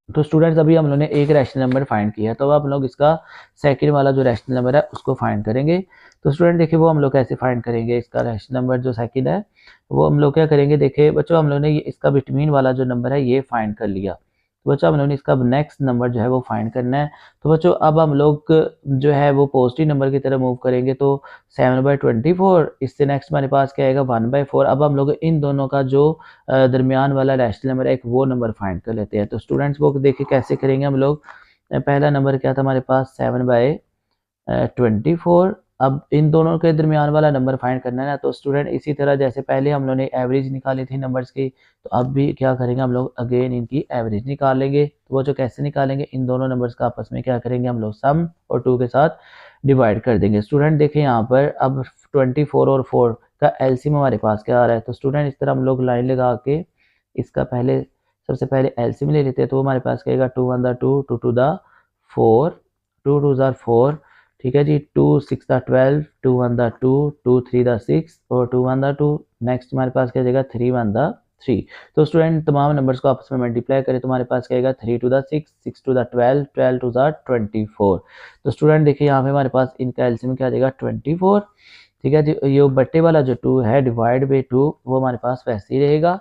तो स्टूडेंट्स अभी हम लोगों ने एक रैशनल नंबर फाइंड किया, तो अब हम लोग इसका सेकंड वाला जो रैशनल नंबर है उसको फाइंड करेंगे। तो स्टूडेंट देखिए वो हम लोग कैसे फाइंड करेंगे, इसका रैशनल नंबर जो सेकंड है वो हम लोग क्या करेंगे, देखिए बच्चों हम लोगों ने इसका बिटवीन वाला जो नंबर है ये फाइंड कर लिया। तो बच्चों हम लोगों ने इसका नेक्स्ट नंबर जो है वो फाइंड करना है। तो बच्चों अब हम लोग जो है वो पॉजिटिव नंबर की तरह मूव करेंगे, तो 7/24, इससे नेक्स्ट हमारे पास क्या आएगा 1/4। अब हम लोग इन दोनों का जो दरमियान वाला रैशनल नंबर है एक वो नंबर फाइंड कर लेते हैं। तो स्टूडेंट्स वो देखिए कैसे करेंगे हम लोग। पहला नंबर क्या था हमारे पास 7/24। अब इन दोनों के दरमियान वाला नंबर फाइंड करना है ना, तो स्टूडेंट इसी तरह जैसे पहले हम लोगों ने एवरेज निकाली थी नंबर्स की, तो अब भी क्या करेंगे हम लोग, अगेन इनकी एवरेज निकालेंगे। तो वो जो कैसे निकालेंगे, इन दोनों नंबर्स का आपस में क्या करेंगे हम लोग, सम और 2 के साथ डिवाइड कर देंगे। स्टूडेंट देखें यहाँ पर अब 24 और 4 का एलसीएम हमारे पास क्या आ रहा है। तो स्टूडेंट इस तरह हम लोग लाइन लगा के इसका पहले सबसे पहले एलसीएम ले लेते हैं। तो हमारे पास क्या आएगा 2 1 2 2 2 4, 2 2 4, ठीक है जी, 2 6 12, 2 1 2, 2 3 6 और 2 1 2। नेक्स्ट हमारे पास क्या जाएगा 3 1 3। तो स्टूडेंट तमाम नंबर्स को आपस में मल्टीप्लाई करें तो हमारे पास क्या आएगा 3 2 6, 6 2 12, 12 2 24। तो स्टूडेंट देखिए यहाँ पे हमारे पास इनका एलसीएम क्या जाएगा 24। ठीक है जी, ये बट्टे वाला जो 2 है डिवाइड बाई 2 वो हमारे पास वैसे ही रहेगा।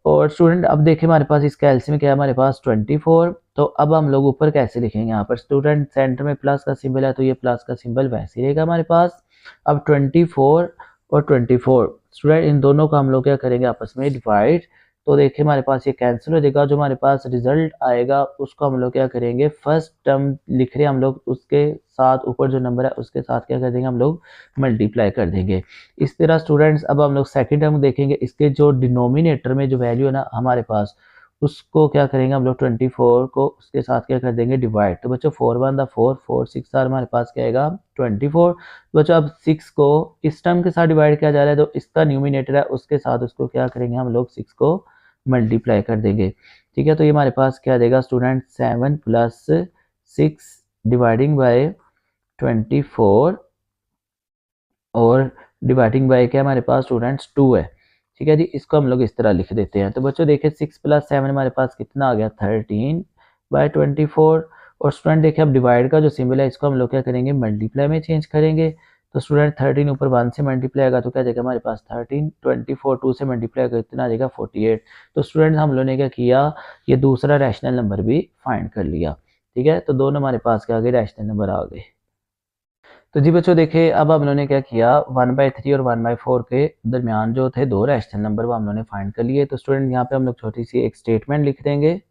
और स्टूडेंट अब देखिए हमारे पास इसका एलसीएम क्या है हमारे पास 24। तो अब हम लोग ऊपर कैसे लिखेंगे, यहाँ पर स्टूडेंट सेंटर में प्लस का सिंबल है तो ये प्लस का सिंबल वैसे ही रहेगा हमारे पास। अब 24 और 24 स्टूडेंट इन दोनों को हम लोग क्या करेंगे आपस में डिवाइड। तो देखिए हमारे पास ये कैंसिल हो जाएगा, जो हमारे पास रिजल्ट आएगा उसको हम लोग क्या करेंगे, फर्स्ट टर्म लिख रहे हैं हम लोग, उसके साथ ऊपर जो नंबर है उसके साथ क्या कर देंगे हम लोग, मल्टीप्लाई कर देंगे। इस तरह स्टूडेंट्स अब हम लोग सेकंड टर्म देखेंगे, इसके जो डिनोमिनेटर में जो वैल्यू है ना हमारे पास, उसको क्या करेंगे हम लोग 24 को उसके साथ क्या कर देंगे डिवाइड। तो बच्चों 4 1 4, 4 6 हमारे पास क्या आएगा 24। बच्चों अब 6 को इस टर्म के साथ डिवाइड किया जा रहा है, तो इसका न्यूमिनेटर है उसके साथ उसको क्या करेंगे हम लोग 6 को मल्टीप्लाई कर देंगे। ठीक है, तो ये हमारे पास क्या देगा स्टूडेंट 7 + 6 डिवाइडिंग बाय 24 और डिवाइडिंग बाय क्या हमारे पास स्टूडेंट्स 2 है। ठीक है जी, इसको हम लोग इस तरह लिख देते हैं। तो बच्चों देखिए 6 + 7 हमारे पास कितना आ गया 13/24। और स्टूडेंट देखिए अब डिवाइड का जो सिंबल है इसको हम लोग क्या करेंगे, मल्टीप्लाई में चेंज करेंगे। तो स्टूडेंट 13 ऊपर 1 से मल्टीप्लाई आएगा तो क्या जाएगा हमारे पास 13, 24 2 से मल्टीप्लाई आएगा कितना आ जाएगा 48। तो स्टूडेंट हम लोगों ने क्या किया, ये दूसरा रैशनल नंबर भी फाइंड कर लिया। ठीक है, तो दोनों हमारे पास क्या आ गए, रैशनल नंबर आ गए। तो जी बच्चों देखिए अब हम लोगों ने क्या किया, 1/3 और 1/4 के दरमियान जो थे दो रैशनल नंबर वो हम लोगों ने फाइंड कर लिए। तो स्टूडेंट यहाँ पे हम लोग छोटी सी एक स्टेटमेंट लिख देंगे।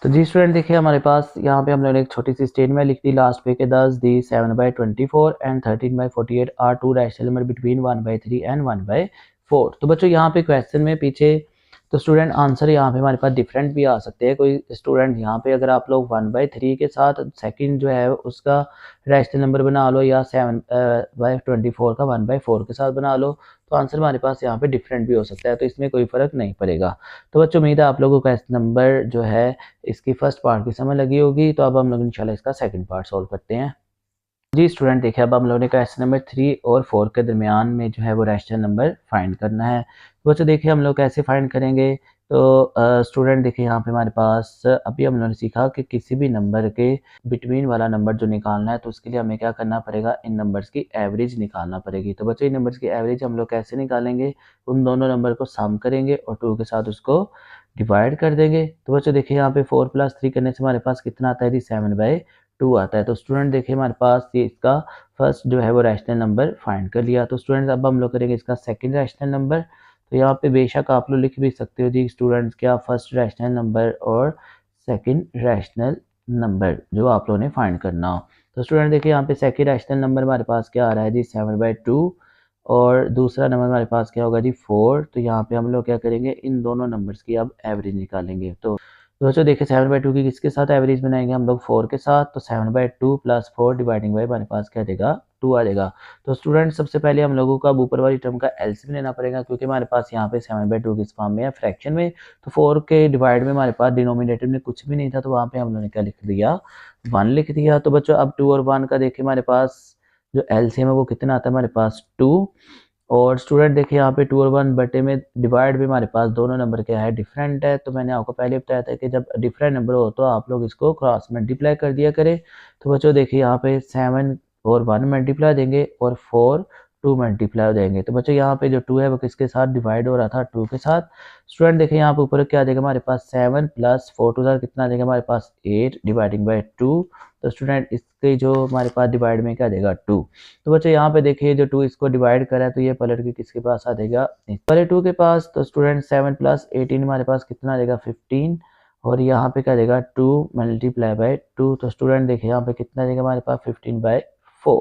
तो जी स्टूडेंट देखिए हमारे पास यहाँ पे हम लोगों ने एक छोटी सी स्टेटमेंट लिख दी लास्ट पे के 10 the 7/24 and 13/48 are two rational number between 1/3 and 1/4। तो बच्चों यहाँ पे क्वेश्चन में पीछे तो स्टूडेंट आंसर यहाँ पे हमारे पास डिफरेंट भी आ सकते हैं। कोई स्टूडेंट यहाँ पे अगर आप लोग 1/3 के साथ सेकंड जो है उसका रैशनल नंबर बना लो, या 7/24 का 1/4 के साथ बना लो, तो आंसर हमारे पास यहाँ पे डिफरेंट भी हो सकता है, तो इसमें कोई फ़र्क नहीं पड़ेगा। तो बच्चों उम्मीद है आप लोगों को क्वेश्चन नंबर जो है इसकी फर्स्ट पार्ट की समझ लगी होगी। तो अब हम लोग इंशाल्लाह इसका सेकंड पार्ट सॉल्व करते हैं। जी स्टूडेंट देखिए अब हम लोगों ने क्वेश्चन नंबर 3 और 4 के दरमियान में जो है वो रैशनल नंबर फाइंड करना है। तो बच्चों देखिए हम लोग कैसे फाइंड करेंगे। तो स्टूडेंट देखिए यहाँ पे हमारे पास अभी हम लोगों ने सीखा कि किसी भी नंबर के बिटवीन वाला नंबर जो निकालना है तो उसके लिए हमें क्या करना पड़ेगा, इन नंबर्स की एवरेज निकालना पड़ेगी। तो बच्चों इन नंबर्स की एवरेज हम लोग कैसे निकालेंगे, उन दोनों नंबर को सम करेंगे और 2 के साथ उसको डिवाइड कर देंगे। तो बच्चों देखिए यहाँ पे 4 + 3 करने से हमारे पास कितना आता है जी 7/2 आता है। तो स्टूडेंट देखिए हमारे पास ये इसका फर्स्ट जो है वो रैशनल नंबर फाइंड कर लिया। तो स्टूडेंट्स अब हम लोग करेंगे इसका सेकंड रैशनल नंबर। तो यहाँ पे बेशक आप लोग लिख भी सकते हो जी स्टूडेंट्स क्या, फर्स्ट रैशनल नंबर और सेकंड रैशनल नंबर जो आप लोगों ने फाइंड करना हो। तो स्टूडेंट देखिए यहाँ पे सेकंड रैशनल नंबर हमारे पास क्या आ रहा है जी 7/2 और दूसरा नंबर हमारे पास क्या होगा जी 4। तो यहाँ पे हम लोग क्या करेंगे, इन दोनों नंबर्स की अब एवरेज निकालेंगे। तो तो बच्चों देखिए 7/2 की किसके साथ एवरेज बनाएंगे हम लोग 4 के साथ, तो 7/2 प्लस 4 डिवाइडिंग बाई हमारे पास क्या आ जाएगा 2 आ जाएगा। तो स्टूडेंट सबसे पहले हम लोगों को अब ऊपर वाली टर्म का एलसीएम लेना पड़ेगा, क्योंकि हमारे पास यहाँ पे 7/2 किस फॉर्म में है, फ्रैक्शन में। तो 4 के डिवाइड में हमारे पास डिनोमिनेटर में कुछ भी नहीं था, तो वहाँ पे हम लोगों ने क्या लिख दिया 1 लिख दिया। तो बच्चों अब 2 और 1 का देखिए हमारे पास जो एलसीएम है वो कितना आता है हमारे पास 2। और स्टूडेंट देखिए यहाँ पे 2 और 1 बटे में डिवाइड भी हमारे पास दोनों नंबर क्या है डिफरेंट है। तो मैंने आपको पहले बताया था कि जब डिफरेंट नंबर हो तो आप लोग इसको क्रॉस मल्टीप्लाई कर दिया करें। तो बच्चों देखिए यहाँ पे 7 और 1 मल्टीप्लाई देंगे और 4 2 मल्टीप्लाई हो जाएंगे। तो बच्चों यहाँ पे जो 2 है वो किसके साथ डिवाइड हो रहा था 2 के साथ। स्टूडेंट देखिए यहाँ पे ऊपर क्या आ जाएगा हमारे पास 7 प्लस 4 2 कितना आ जाएगा हमारे पास 8 डिवाइडिंग बाई 2। तो स्टूडेंट इसके जो हमारे पास डिवाइड में क्या आ जाएगा 2। तो बच्चों यहाँ पे देखिए जो 2 इसको डिवाइड करा है तो ये पलट के किसके पास आ जाएगा पहले 2 के पास। तो स्टूडेंट 7 प्लस 18 हमारे पास कितना आ जाएगा 15 और यहाँ पे क्या आ जाएगा 2 मल्टीप्लाई बाय 2। तो स्टूडेंट देखिए यहाँ पे कितना आ जाएगा हमारे पास 15/4।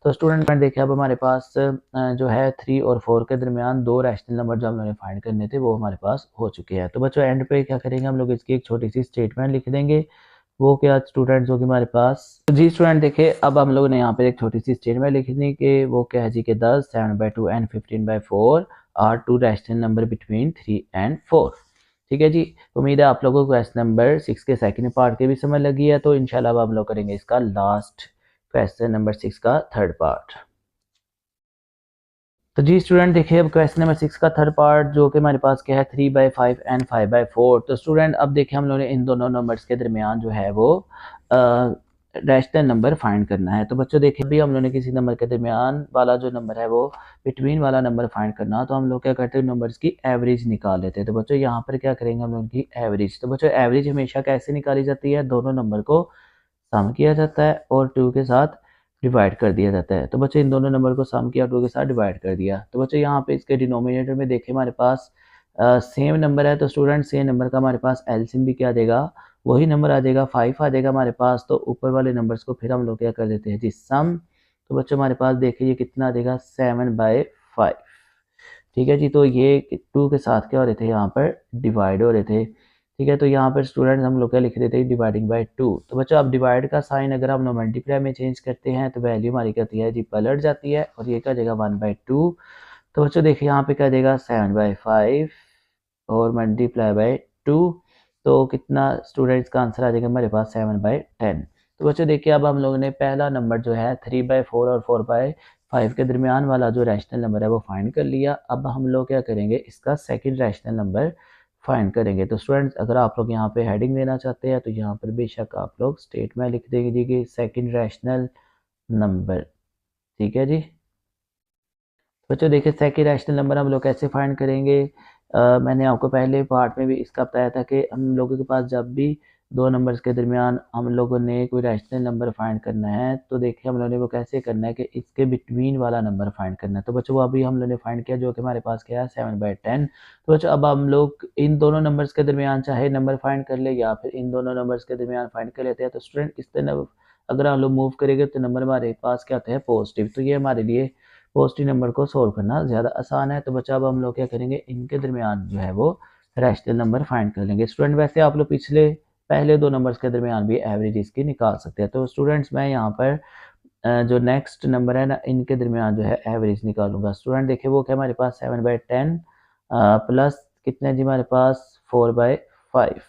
तो स्टूडेंट देखिए अब हमारे पास जो है 3 और 4 के दरमियान दो रैशनल नंबर जो हम लोगों ने फाइंड करने थे वो हमारे पास हो चुके हैं। तो बच्चों एंड पे क्या करेंगे हम लोग इसकी एक छोटी सी स्टेटमेंट लिख देंगे, वो क्या स्टूडेंट्स होगी हमारे पास। तो जी स्टूडेंट देखिए अब हम लोगों ने यहाँ पे एक छोटी सी स्टेटमेंट लिखनी कि वो क्या है जी के 10 7/2 and 15/4 are two rational number between 3 and 4। ठीक है जी, उम्मीद है आप लोगों को क्वेश्चन नंबर 6 के सेकंड पार्ट के भी समझ लगी है। तो इंशाल्लाह अब हम लोग करेंगे इसका लास्ट क्वेश्चन नंबर 6 का थर्ड पार्ट। तो जी स्टूडेंट देखिए अब क्वेश्चन नंबर 6 का थर्ड पार्ट जो कि हमारे पास क्या है 3/5 एंड 5/4। तो स्टूडेंट अब देखिए हम लोगों ने इन दोनों नंबर्स के दरमियान जो है वो रैशनल नंबर फाइंड करना है। तो बच्चों देखिए अभी हम लोगों ने किसी नंबर के दरमियान वाला जो नंबर है वो बिटवीन वाला नंबर फाइंड करना, तो हम लोग क्या करते हैं नंबर्स की एवरेज निकाल लेते हैं। तो बच्चों यहाँ पर क्या करेंगे हम लोग की एवरेज। तो बच्चों एवरेज हमेशा कैसे निकाली जाती है, दोनों नंबर को सम किया जाता है और 2 के साथ डिवाइड कर दिया जाता है। तो बच्चों इन दोनों नंबर को सम किया 2 के साथ डिवाइड कर दिया। तो बच्चों यहाँ पे इसके डिनोमिनेटर में देखिए हमारे पास सेम नंबर है, तो स्टूडेंट सेम नंबर का हमारे पास एलसीएम भी क्या देगा वही नंबर आ जाएगा 5 आ जाएगा हमारे पास। तो ऊपर वाले नंबर्स को फिर हम लोग क्या कर देते हैं जी सम। तो बच्चों हमारे पास देखिए ये कितना आ जाएगा 7/5। ठीक है जी, तो ये 2 के साथ क्या हो रहे थे यहाँ पर डिवाइड हो रहे थे। ठीक है, तो यहाँ पर स्टूडेंट हम लोग क्या लिख देते हैं डिवाइडिंग बाय 2। तो बच्चों अब डिवाइड का साइन अगर हम लोग मल्टीप्लाई में चेंज करते हैं तो वैल्यू हमारी क्या होती है जी पलट जाती है और ये क्या जाएगा 1/2। तो बच्चों देखिए यहाँ पे क्या देगा 7/5 और मल्टीप्लाई बाय 2। तो कितना स्टूडेंट्स का आंसर आ जाएगा हमारे पास 7/10। तो बच्चों देखिए अब हम लोगों ने पहला नंबर जो है 3/4 और 4/5 के दरमियान वाला जो रैशनल नंबर है वो फाइंड कर लिया। अब हम लोग क्या करेंगे इसका सेकंड रैशनल नंबर फाइंड करेंगे। तो स्टूडेंट्स अगर आप लोग यहाँ पे हेडिंग देना चाहते हैं तो यहाँ पर बेशक आप लोग स्टेटमेंट लिख देंगे कि सेकंड रैशनल नंबर। ठीक है जी, बच्चों देखिए सेकंड रैशनल नंबर हम लोग कैसे फाइंड करेंगे। मैंने आपको पहले पार्ट में भी इसका बताया था कि हम लोगों के पास जब भी दो नंबर्स के दरमियान हम लोगों ने कोई रैशनल नंबर फाइंड करना है तो देखिए हम लोगों ने वो कैसे करना है कि इसके बिटवीन वाला नंबर फाइंड करना है। तो बच्चों वो अभी हम लोगों ने फाइंड किया जो कि हमारे पास क्या है 7/10। तो बच्चों अब हम लोग इन दोनों नंबर्स के दरमियान चाहे नंबर फाइंड कर ले या फिर इन दोनों नंबर्स के दरमियान फाइंड कर लेते हैं। तो स्टूडेंट इस तरह अगर हम लोग मूव करेंगे तो नंबर हमारे पास क्या होता है पॉजिटिव। तो ये हमारे लिए पॉजिटिव नंबर को सोल्व करना ज़्यादा आसान है। तो बच्चा अब हम लोग क्या करेंगे इनके दरमियान जो है वो रैशनल नंबर फाइंड कर लेंगे। स्टूडेंट वैसे आप लोग पिछले पहले दो नंबर्स के दरमियान भी एवरेज इसकी निकाल सकते हैं। तो स्टूडेंट्स मैं यहाँ पर जो नेक्स्ट नंबर है ना इनके दरमियान जो है एवरेज निकालूंगा। स्टूडेंट देखिए वो क्या हमारे पास 7/10 प्लस कितने जी हमारे पास 4/5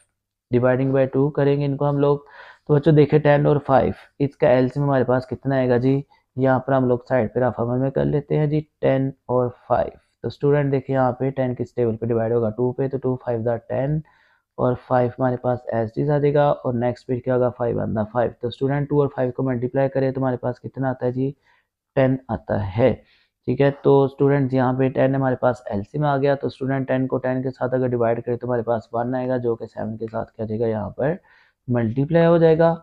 डिवाइडिंग बाय 2 करेंगे इनको हम लोग। तो बच्चों देखिए 10 और 5 इसका एलसीएम हमारे पास कितना आएगा जी, यहाँ पर हम लोग साइड पे रफ अमल में कर लेते हैं जी 10 और 5। तो स्टूडेंट देखिए यहाँ पे 10 किस टेबल पे डिवाइड होगा 2 पे, तो 2 5 10 और 5 हमारे पास एस डी आ जाएगा और नेक्स्ट पे क्या होगा 5 अंदर 5। तो स्टूडेंट 2 और 5 को मल्टीप्लाई करें तो हमारे पास कितना आता है जी 10 आता है। ठीक है, तो स्टूडेंट यहाँ पे 10 हमारे पास एलसीएम आ गया। तो स्टूडेंट 10 को 10 के साथ अगर डिवाइड करें तो हमारे पास 1 आएगा जो कि 7 के साथ क्या जाएगा यहाँ पर मल्टीप्लाई हो जाएगा।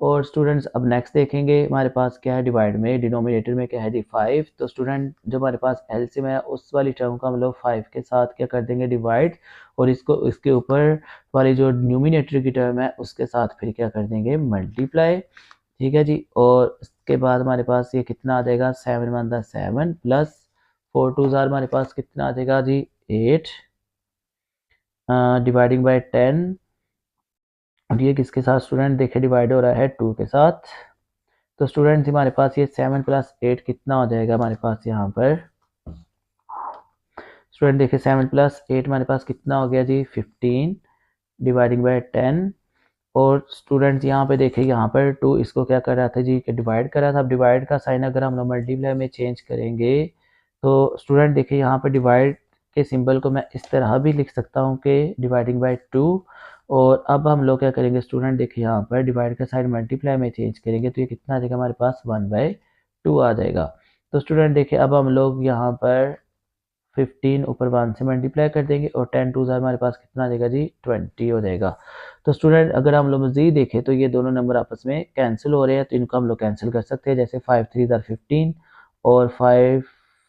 और स्टूडेंट्स अब नेक्स्ट देखेंगे हमारे पास क्या है डिवाइड में डिनोमिनेटर में क्या है जी 5। तो स्टूडेंट जो हमारे पास एलसीएम है उस वाली टर्म को हम लोग 5 के साथ क्या कर देंगे डिवाइड और इसको इसके ऊपर वाली जो न्यूमिनेटर की टर्म है उसके साथ फिर क्या कर देंगे मल्टीप्लाई। ठीक है जी, और उसके बाद हमारे पास ये कितना आ जाएगा 7 प्लस 4 2 हमारे पास कितना आ जाएगा जी 8 डिवाइडिंग बाय 10 और ये किसके साथ स्टूडेंट देखे डिवाइड हो रहा है 2 के साथ। तो स्टूडेंट हमारे पास ये 7 + 8 कितना हो जाएगा हमारे पास यहाँ पर। स्टूडेंट देखिए 7 + 8 हमारे पास कितना हो गया जी 15 डिवाइडिंग बाय 10। और स्टूडेंट्स यहाँ पे देखिए यहाँ पर 2 इसको क्या कर रहा था जी कि डिवाइड कर रहा था। अब डिवाइड का साइन अगर हम लोग मल्टीप्लाई में चेंज करेंगे तो स्टूडेंट देखिए यहाँ पर डिवाइड के सिंबल को मैं इस तरह भी लिख सकता हूँ कि डिवाइडिंग बाय 2। और अब हम लोग क्या करेंगे स्टूडेंट देखिए यहाँ पर डिवाइड का साइन मल्टीप्लाई में चेंज करेंगे तो ये कितना आ जाएगा हमारे पास 1/2 आ जाएगा। तो स्टूडेंट देखिए अब हम लोग यहाँ पर 15 ऊपर 1 से मल्टीप्लाई कर देंगे और 10 2 हमारे पास कितना आ जाएगा जी 20 हो जाएगा। तो स्टूडेंट अगर हम लोग मज़ीद देखें तो ये दोनों नंबर आपस में कैंसिल हो रहे हैं तो इनको हम लोग कैंसिल कर सकते हैं। जैसे 5 3 15 और 5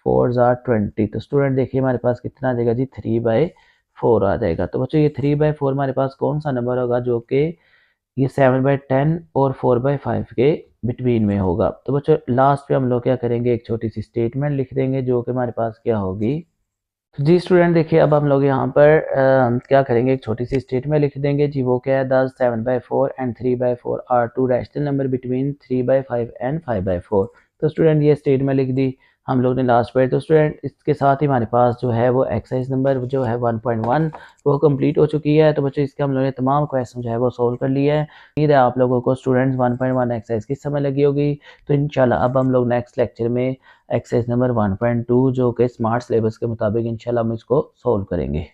4 20। तो स्टूडेंट देखिए हमारे पास कितना आ जाएगा जी 3/4 आ जाएगा। तो बच्चों ये 3/4 हमारे पास कौन सा नंबर होगा जो कि ये 7/10 और 4/5 के बिटवीन में होगा। तो बच्चों लास्ट पे हम लोग क्या करेंगे एक छोटी सी स्टेटमेंट लिख देंगे जो कि हमारे पास क्या होगी। तो जी स्टूडेंट देखिए अब हम लोग यहाँ पर क्या करेंगे एक छोटी सी स्टेटमेंट लिख देंगे जी। वो क्या है 7/4 and 3/4 are 2 rational number between 3/5 and 5/4। तो स्टूडेंट ये स्टेटमेंट लिख दी हम लोग ने लास्ट पर। तो स्टूडेंट इसके साथ ही हमारे पास जो है वो एक्सरसाइज नंबर जो है 1.1 वो कंप्लीट हो चुकी है। तो बच्चों इसके हम लोगों ने तमाम क्वेश्चन जो है वो सोल्व कर लिए हैं। उम्मीद है आप लोगों को स्टूडेंट्स 1.1 एक्सरसाइज की समझ लगी होगी। तो इंशाल्लाह अब हम लोग नेक्स्ट लेक्चर में एक्सरसाइज नंबर 1.2 जो कि स्मार्ट सिलेबस के मुताबिक इंशाल्लाह हम इसको सोल्व करेंगे।